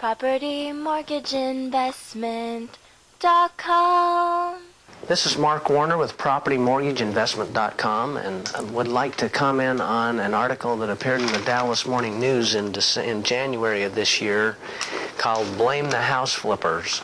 PropertyMortgageInvestment.com. This is Mark Warner with PropertyMortgageInvestment.com, and I would like to comment on an article that appeared in the Dallas Morning News in January of this year called Blame the House Flippers.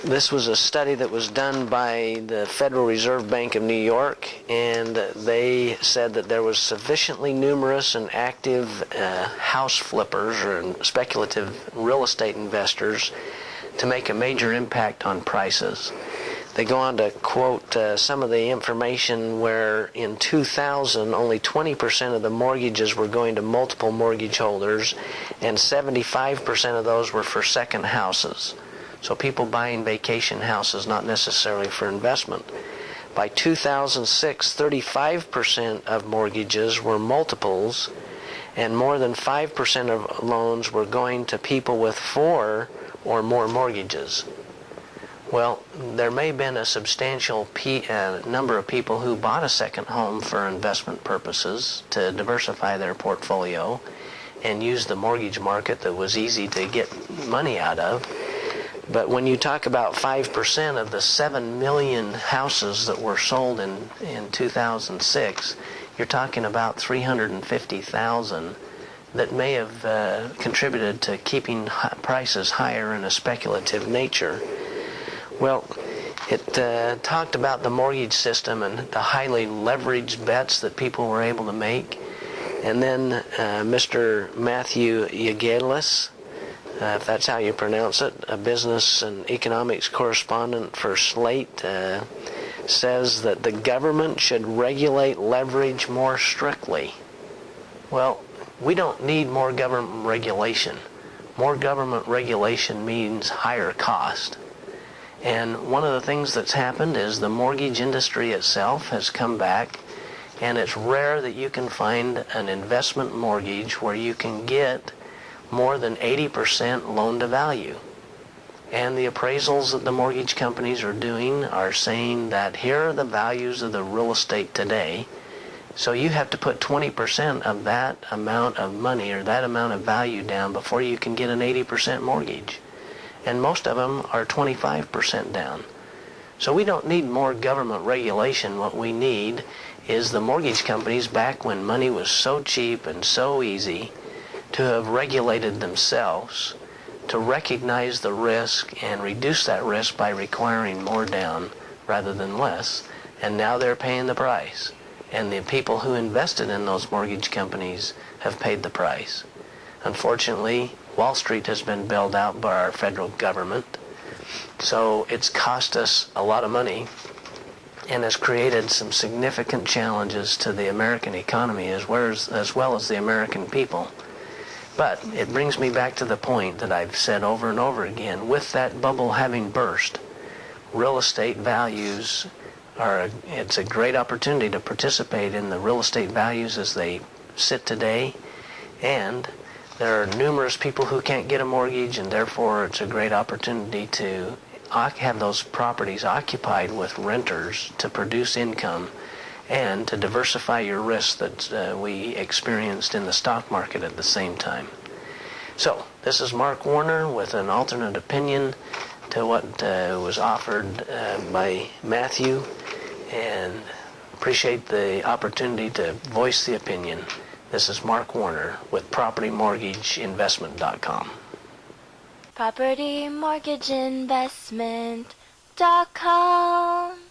This was a study that was done by the Federal Reserve Bank of New York, and they said that there was sufficiently numerous and active house flippers or speculative real estate investors to make a major impact on prices. They go on to quote some of the information where in 2000 only 20% of the mortgages were going to multiple mortgage holders, and 75% of those were for second houses. So people buying vacation houses, not necessarily for investment. By 2006, 35% of mortgages were multiples, and more than 5% of loans were going to people with 4 or more mortgages. Well, there may have been a substantial number of people who bought a second home for investment purposes to diversify their portfolio and use the mortgage market that was easy to get money out of. But when you talk about 5% of the 7 million houses that were sold in 2006, you're talking about 350,000 that may have contributed to keeping prices higher in a speculative nature. Well, it talked about the mortgage system and the highly leveraged bets that people were able to make. And then Mr. Matthew Yagieles, if that's how you pronounce it, a business and economics correspondent for Slate, says that the government should regulate leverage more strictly. Well, we don't need more government regulation. More government regulation means higher cost. And one of the things that's happened is the mortgage industry itself has come back, and it's rare that you can find an investment mortgage where you can get more than 80% loan to value. And the appraisals that the mortgage companies are doing are saying that here are the values of the real estate today. So you have to put 20% of that amount of money or that amount of value down before you can get an 80% mortgage. And most of them are 25% down. So we don't need more government regulation. What we need is the mortgage companies, back when money was so cheap and so easy, to have regulated themselves, to recognize the risk and reduce that risk by requiring more down rather than less. And now they're paying the price. And the people who invested in those mortgage companies have paid the price. Unfortunately, Wall Street has been bailed out by our federal government, so it's cost us a lot of money and has created some significant challenges to the American economy as well as the American people. But it brings me back to the point that I've said over and over again. With that bubble having burst, real estate values it's a great opportunity to participate in the real estate values as they sit today, and there are numerous people who can't get a mortgage, and therefore it's a great opportunity to have those properties occupied with renters to produce income and to diversify your risk that we experienced in the stock market at the same time. So, this is Mark Warner with an alternate opinion to what was offered by Matthew, and appreciate the opportunity to voice the opinion. This is Mark Warner with PropertyMortgageInvestment.com. PropertyMortgageInvestment.com.